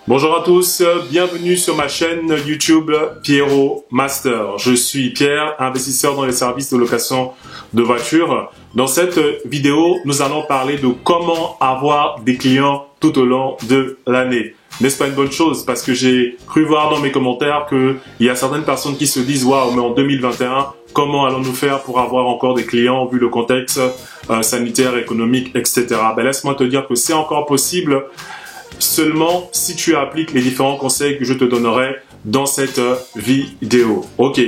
Bonjour à tous, bienvenue sur ma chaîne YouTube Pierrot Master. Je suis Pierre, investisseur dans les services de location de voitures. Dans cette vidéo, nous allons parler de comment avoir des clients tout au long de l'année. N'est-ce pas une bonne chose? Parce que j'ai cru voir dans mes commentaires qu'il y a certaines personnes qui se disent « Waouh, mais en 2021, comment allons-nous faire pour avoir encore des clients vu le contexte sanitaire, économique, etc. » Ben, laisse-moi te dire que c'est encore possible seulement si tu appliques les différents conseils que je te donnerai dans cette vidéo. Ok.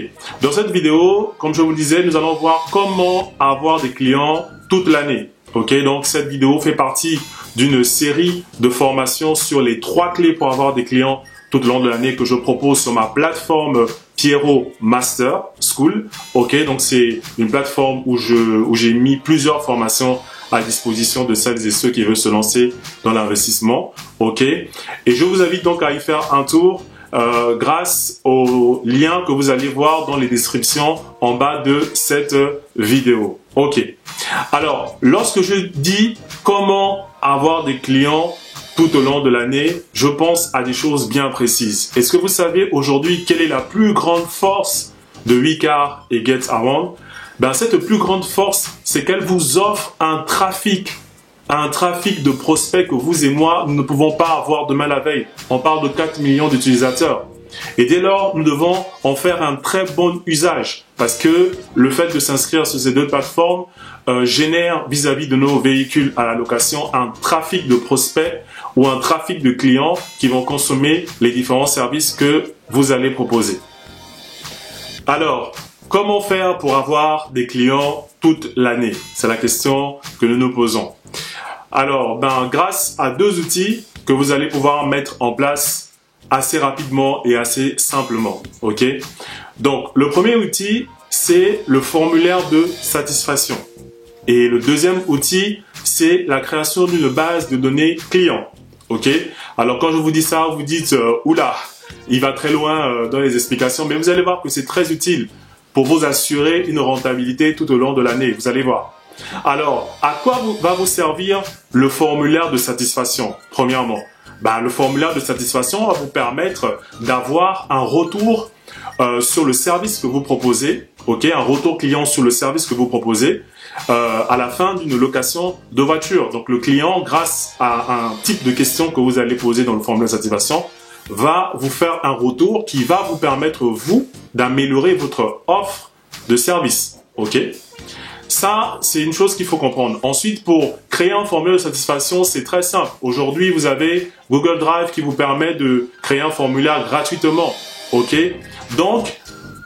Dans cette vidéo, comme je vous le disais, nous allons voir comment avoir des clients toute l'année. Ok. Donc cette vidéo fait partie d'une série de formations sur les 3 clés pour avoir des clients tout au long de l'année que je propose sur ma plateforme Pierrot Master School. Ok. Donc c'est une plateforme où j'ai mis plusieurs formations à disposition de celles et ceux qui veulent se lancer dans l'investissement. Ok. Et je vous invite donc à y faire un tour grâce au lien que vous allez voir dans les descriptions en bas de cette vidéo. Ok. Alors, lorsque je dis comment avoir des clients tout au long de l'année, je pense à des choses bien précises. Est-ce que vous savez aujourd'hui quelle est la plus grande force de WeCar et Get Around? Ben, cette plus grande force, c'est qu'elle vous offre un trafic de prospects que vous et moi, nous ne pouvons pas avoir demain la veille. On parle de 4 millions d'utilisateurs. Et dès lors, nous devons en faire un très bon usage parce que le fait de s'inscrire sur ces 2 plateformes génère vis-à-vis de nos véhicules à la location un trafic de prospects ou un trafic de clients qui vont consommer les différents services que vous allez proposer. Alors, comment faire pour avoir des clients toute l'année? C'est la question que nous nous posons. Alors, grâce à 2 outils que vous allez pouvoir mettre en place assez rapidement et assez simplement. Ok? Donc, le premier outil, c'est le formulaire de satisfaction. Et le deuxième outil, c'est la création d'une base de données clients. Ok? Alors, quand je vous dis ça, vous dites oula, il va très loin dans les explications, mais vous allez voir que c'est très utile pour vous assurer une rentabilité tout au long de l'année. Vous allez voir. Alors, à quoi va vous servir le formulaire de satisfaction? Premièrement, le formulaire de satisfaction va vous permettre d'avoir un retour sur le service que vous proposez, ok, un retour client sur le service que vous proposez à la fin d'une location de voiture. Donc, le client, grâce à un type de question que vous allez poser dans le formulaire de satisfaction, va vous faire un retour qui va vous permettre, vous, d'améliorer votre offre de service. Ok? Ça, c'est une chose qu'il faut comprendre. Ensuite, pour créer un formulaire de satisfaction, c'est très simple. Aujourd'hui, vous avez Google Drive qui vous permet de créer un formulaire gratuitement. Ok? Donc,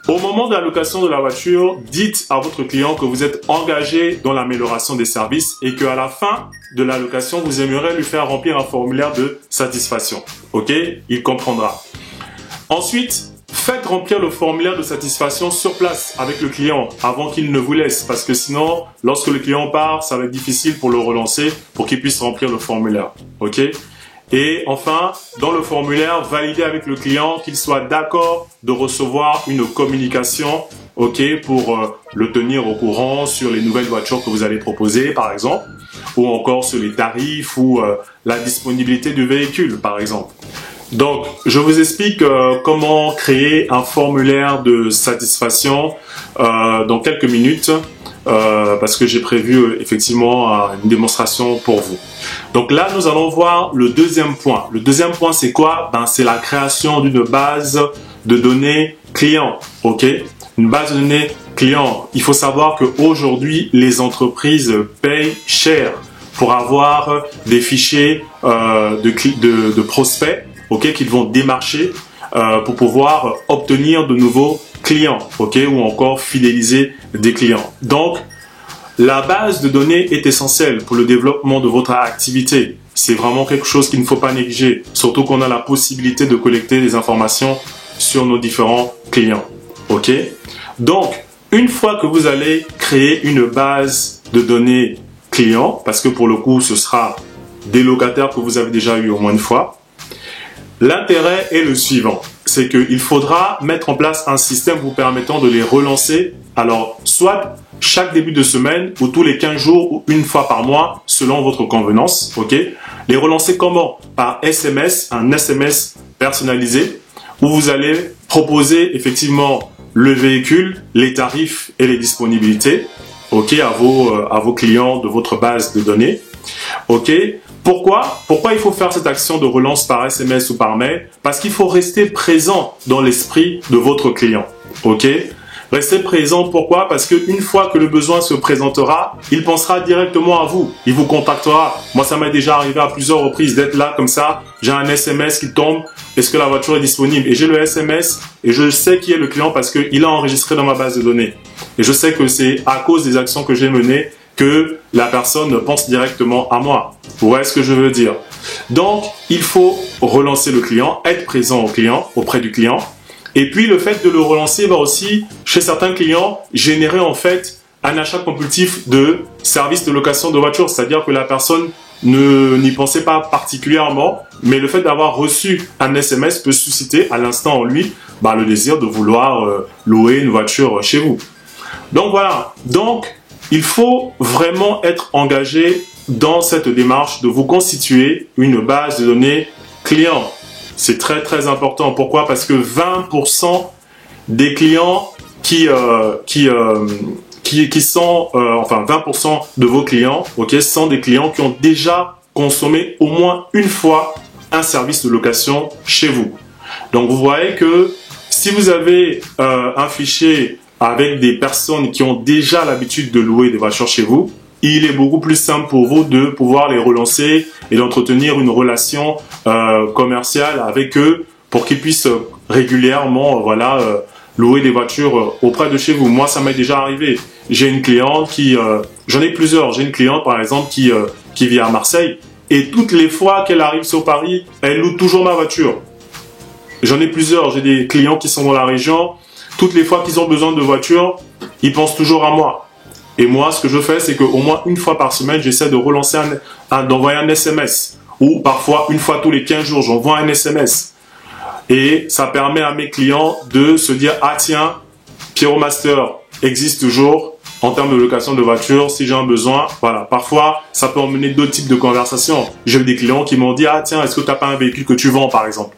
au moment de la location de la voiture, dites à votre client que vous êtes engagé dans l'amélioration des services et qu'à la fin de la location, vous aimeriez lui faire remplir un formulaire de satisfaction. Ok? Il comprendra. Ensuite, faites remplir le formulaire de satisfaction sur place avec le client avant qu'il ne vous laisse parce que sinon, lorsque le client part, ça va être difficile pour le relancer pour qu'il puisse remplir le formulaire. Ok? Et enfin, dans le formulaire, validez avec le client qu'il soit d'accord de recevoir une communication, ok, pour le tenir au courant sur les nouvelles voitures que vous allez proposer, par exemple, ou encore sur les tarifs ou la disponibilité du véhicule, par exemple. Donc, je vous explique comment créer un formulaire de satisfaction dans quelques minutes parce que j'ai prévu effectivement une démonstration pour vous. Donc là, nous allons voir le deuxième point. Le deuxième point, c'est quoi? C'est la création d'une base de données clients. Ok? Une base de données clients. Il faut savoir qu'aujourd'hui, les entreprises payent cher pour avoir des fichiers de prospects, ok, qu'ils vont démarcher pour pouvoir obtenir de nouveaux clients, ok, ou encore fidéliser des clients. Donc, la base de données est essentielle pour le développement de votre activité. C'est vraiment quelque chose qu'il ne faut pas négliger, surtout qu'on a la possibilité de collecter des informations sur nos différents clients, ok. Donc, une fois que vous allez créer une base de données clients, parce que pour le coup, ce sera des locataires que vous avez déjà eu au moins une fois, l'intérêt est le suivant. c'est qu'il faudra mettre en place un système vous permettant de les relancer. Alors, soit chaque début de semaine ou tous les 15 jours ou une fois par mois, selon votre convenance. Ok. Les relancer comment? Par SMS, un SMS personnalisé où vous allez proposer effectivement le véhicule, les tarifs et les disponibilités, ok, à vos clients de votre base de données. Ok. Pourquoi il faut faire cette action de relance par SMS ou par mail? Parce qu'il faut rester présent dans l'esprit de votre client. Ok. Restez présent, pourquoi? Parce qu'une fois que le besoin se présentera, il pensera directement à vous. Il vous contactera. Moi, ça m'est déjà arrivé à plusieurs reprises d'être là comme ça. J'ai un SMS qui tombe. Est-ce que la voiture est disponible? Et j'ai le SMS et je sais qui est le client parce qu'il a enregistré dans ma base de données. Et je sais que c'est à cause des actions que j'ai menées que la personne pense directement à moi. Vous voyez ce que je veux dire? Donc, il faut relancer le client, être présent auprès du client. Et puis, le fait de le relancer va aussi, chez certains clients, générer en fait un achat compulsif de services de location de voiture. C'est-à-dire que la personne n'y pensait pas particulièrement, mais le fait d'avoir reçu un SMS peut susciter à l'instant en lui le désir de vouloir louer une voiture chez vous. Donc voilà. Donc, il faut vraiment être engagé dans cette démarche de vous constituer une base de données clients. C'est très très important. Pourquoi? Parce que 20% des clients qui sont, 20% de vos clients, ok, sont des clients qui ont déjà consommé au moins une fois un service de location chez vous. Donc vous voyez que si vous avez un fichier avec des personnes qui ont déjà l'habitude de louer des voitures chez vous, il est beaucoup plus simple pour vous de pouvoir les relancer et d'entretenir une relation commerciale avec eux pour qu'ils puissent régulièrement louer des voitures auprès de chez vous. Moi, ça m'est déjà arrivé. J'ai une cliente j'en ai plusieurs. J'ai une cliente, par exemple, qui vit à Marseille et toutes les fois qu'elle arrive sur Paris, elle loue toujours ma voiture. J'en ai plusieurs. J'ai des clients qui sont dans la région. Toutes les fois qu'ils ont besoin de voiture, ils pensent toujours à moi. Et moi, ce que je fais, c'est qu'au moins une fois par semaine, j'essaie de relancer d'envoyer un SMS. Ou parfois, une fois tous les 15 jours, j'envoie un SMS. Et ça permet à mes clients de se dire, ah tiens, Pierrot Master existe toujours en termes de location de voiture, si j'ai un besoin. Voilà. Parfois, ça peut emmener d'autres types de conversations. J'ai eu des clients qui m'ont dit, ah tiens, est-ce que tu n'as pas un véhicule que tu vends, par exemple?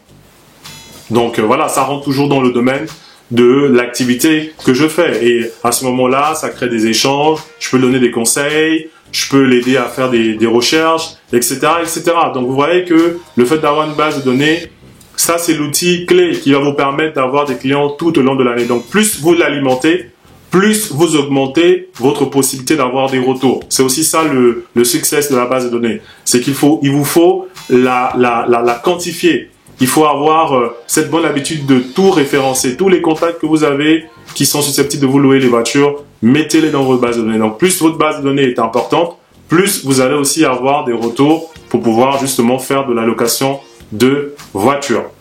Donc voilà, ça rentre toujours dans le domaine de l'activité que je fais. Et à ce moment-là, ça crée des échanges, je peux donner des conseils, je peux l'aider à faire des recherches, etc., etc. Donc, vous voyez que le fait d'avoir une base de données, ça, c'est l'outil clé qui va vous permettre d'avoir des clients tout au long de l'année. Donc, plus vous l'alimentez, plus vous augmentez votre possibilité d'avoir des retours. C'est aussi ça le succès de la base de données. C'est il vous faut la quantifier. Il faut avoir cette bonne habitude de tout référencer. Tous les contacts que vous avez qui sont susceptibles de vous louer les voitures, mettez-les dans votre base de données. Donc, plus votre base de données est importante, plus vous allez aussi avoir des retours pour pouvoir justement faire de la location de voitures.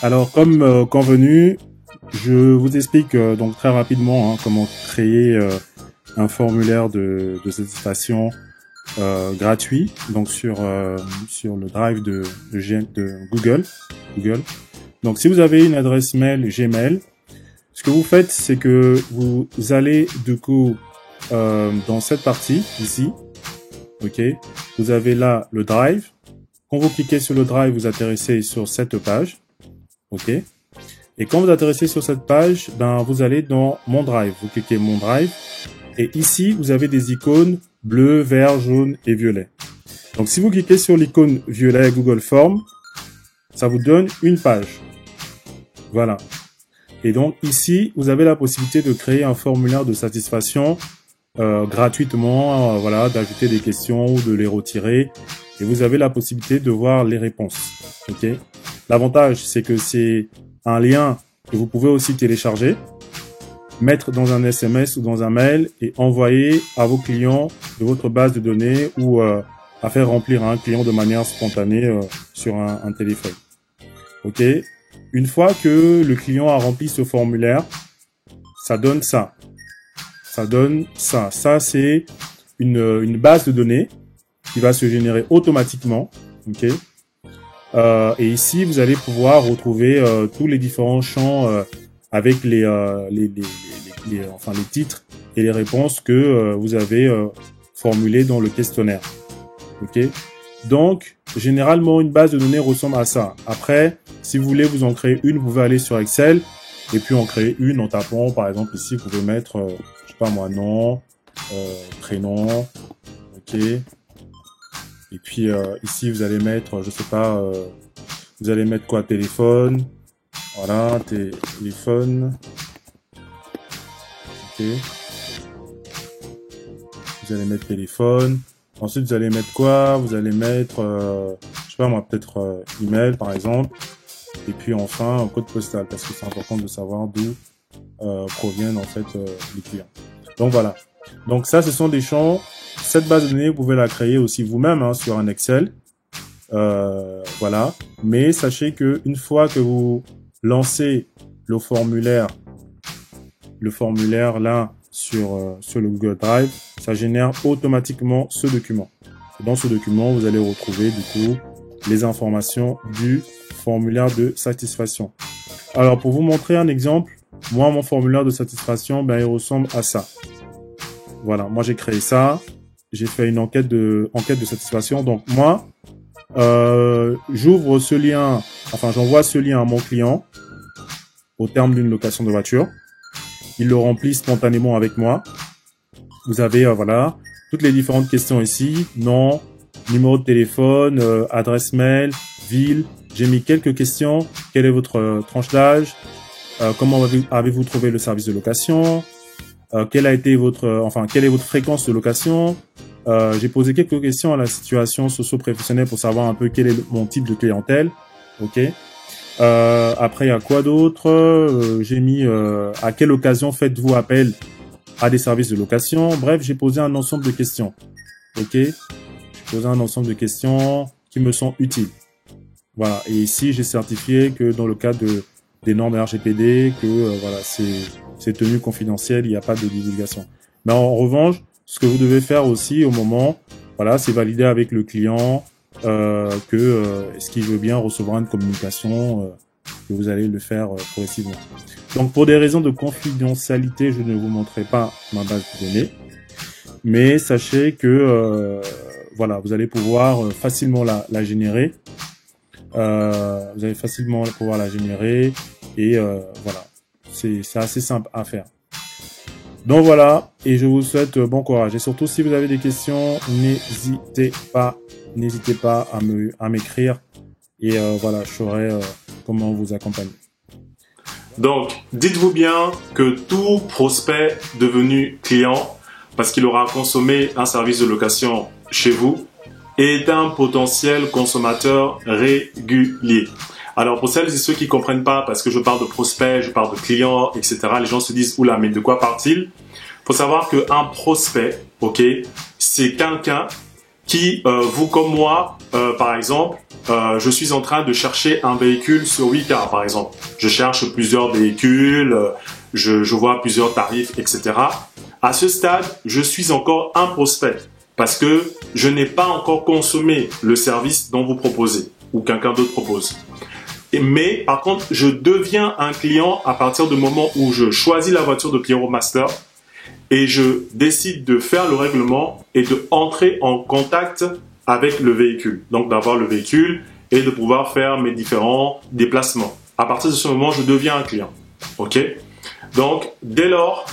Alors, comme convenu, je vous explique donc très rapidement comment créer un formulaire de satisfaction gratuit, donc sur le drive de Google. Donc, si vous avez une adresse mail Gmail, ce que vous faites, c'est que vous allez du coup dans cette partie ici, ok. Vous avez là le drive. Quand vous cliquez sur le drive, vous atterrissez sur cette page, ok. Et quand vous atterrissez sur cette page, vous allez dans Mon Drive. Vous cliquez Mon Drive. Et ici, vous avez des icônes bleu, vert, jaune et violet. Donc, si vous cliquez sur l'icône violet Google Form, ça vous donne une page. Voilà. Et donc, ici, vous avez la possibilité de créer un formulaire de satisfaction gratuitement, d'ajouter des questions ou de les retirer. Et vous avez la possibilité de voir les réponses. Ok. L'avantage, c'est que c'est un lien que vous pouvez aussi télécharger, mettre dans un SMS ou dans un mail et envoyer à vos clients de votre base de données ou à faire remplir un client de manière spontanée sur un téléphone. Ok. Une fois que le client a rempli ce formulaire, ça donne ça. Ça donne ça. Ça, c'est une base de données qui va se générer automatiquement. Ok. Et ici, vous allez pouvoir retrouver tous les différents champs avec enfin, les titres et les réponses que vous avez formulées dans le questionnaire. Ok. Donc, généralement, une base de données ressemble à ça. Après, si vous voulez vous en créer une, vous pouvez aller sur Excel et puis en créer une en tapant, par exemple, ici, vous pouvez mettre, je sais pas moi, nom, prénom, ok. Et puis ici, vous allez mettre, je sais pas, vous allez mettre quoi, téléphone, voilà, téléphone, ok. Vous allez mettre téléphone. Ensuite, vous allez mettre quoi? Vous allez mettre, je sais pas moi, peut-être email par exemple. Et puis enfin, un code postal, parce que c'est important de savoir d'où proviennent en fait les clients. Donc voilà. Donc ça, ce sont des champs. Cette base de données, vous pouvez la créer aussi vous-même hein, sur un Excel. Voilà. Mais sachez que une fois que vous lancez le formulaire là sur le Google Drive, ça génère automatiquement ce document. Dans ce document, vous allez retrouver du coup les informations du formulaire de satisfaction. Alors pour vous montrer un exemple, moi mon formulaire de satisfaction, ben il ressemble à ça. Voilà, moi j'ai créé ça, j'ai fait une enquête de satisfaction. Donc moi, j'ouvre ce lien, enfin j'envoie ce lien à mon client au terme d'une location de voiture. Il le remplit spontanément avec moi. Vous avez voilà toutes les différentes questions ici, nom, numéro de téléphone, adresse mail, ville. J'ai mis quelques questions. Quelle est votre tranche d'âge? Comment avez-vous trouvé le service de location? Quelle est votre fréquence de location? J'ai posé quelques questions à la situation socio-professionnelle pour savoir un peu quel est mon type de clientèle. Ok. Après, il y a quoi d'autre? J'ai mis à quelle occasion faites-vous appel à des services de location? Bref, j'ai posé un ensemble de questions. Ok. J'ai posé un ensemble de questions qui me sont utiles. Voilà. Et ici, j'ai certifié que dans le cadre des normes RGPD, que voilà, c'est tenu confidentiel, il n'y a pas de divulgation. Mais en revanche, ce que vous devez faire aussi au moment, voilà, c'est valider avec le client est-ce qu'il veut bien recevoir une communication, que vous allez le faire progressivement. Donc, pour des raisons de confidentialité, je ne vous montrerai pas ma base de données, mais sachez que voilà, vous allez pouvoir facilement la générer. Vous allez facilement pouvoir la générer et voilà, c'est assez simple à faire. Donc voilà, et je vous souhaite bon courage. Et surtout, si vous avez des questions, n'hésitez pas à m'écrire et voilà, je saurai comment vous accompagner. Donc, dites-vous bien que tout prospect devenu client, parce qu'il aura consommé un service de location chez vous, est un potentiel consommateur régulier. Alors, pour celles et ceux qui comprennent pas, parce que je parle de prospect, je parle de client, etc., les gens se disent, oula, mais de quoi parle-t-il? Faut savoir qu'un prospect, ok, c'est quelqu'un qui, vous comme moi, par exemple, je suis en train de chercher un véhicule sur Wika, par exemple. Je cherche plusieurs véhicules, je vois plusieurs tarifs, etc. À ce stade, je suis encore un prospect parce que je n'ai pas encore consommé le service dont vous proposez ou quelqu'un d'autre propose. Mais par contre, je deviens un client à partir du moment où je choisis la voiture de Pierrot Master et je décide de faire le règlement et de entrer en contact avec le véhicule. Donc d'avoir le véhicule et de pouvoir faire mes différents déplacements. À partir de ce moment, je deviens un client. Ok? Donc, dès lors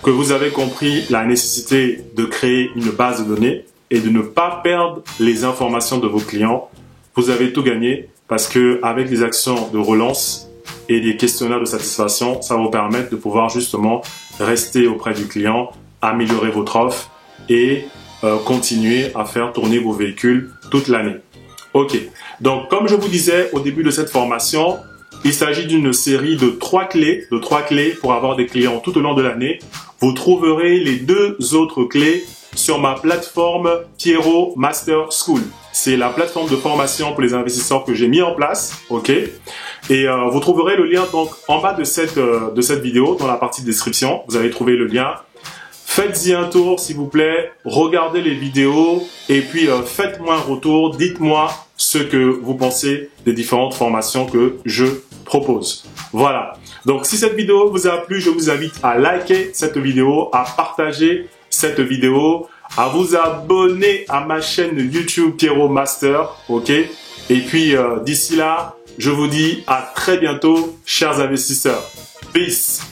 que vous avez compris la nécessité de créer une base de données et de ne pas perdre les informations de vos clients, vous avez tout gagné parce que avec les actions de relance et des questionnaires de satisfaction, ça va vous permettre de pouvoir justement rester auprès du client, améliorer votre offre et continuer à faire tourner vos véhicules toute l'année. Ok, donc comme je vous disais au début de cette formation, il s'agit d'une série de trois clés pour avoir des clients tout au long de l'année. Vous trouverez les 2 autres clés sur ma plateforme Pierrot Master School. C'est la plateforme de formation pour les investisseurs que j'ai mis en place, ok. Et vous trouverez le lien donc en bas de cette vidéo, dans la partie description. Vous allez trouver le lien. Faites-y un tour s'il vous plaît, regardez les vidéos et puis faites-moi un retour, dites-moi ce que vous pensez des différentes formations que je propose. Voilà. Donc, si cette vidéo vous a plu, je vous invite à liker cette vidéo, à partager cette vidéo, à vous abonner à ma chaîne YouTube Pierrot Master, ok? Et puis, d'ici là, je vous dis à très bientôt, chers investisseurs. Peace!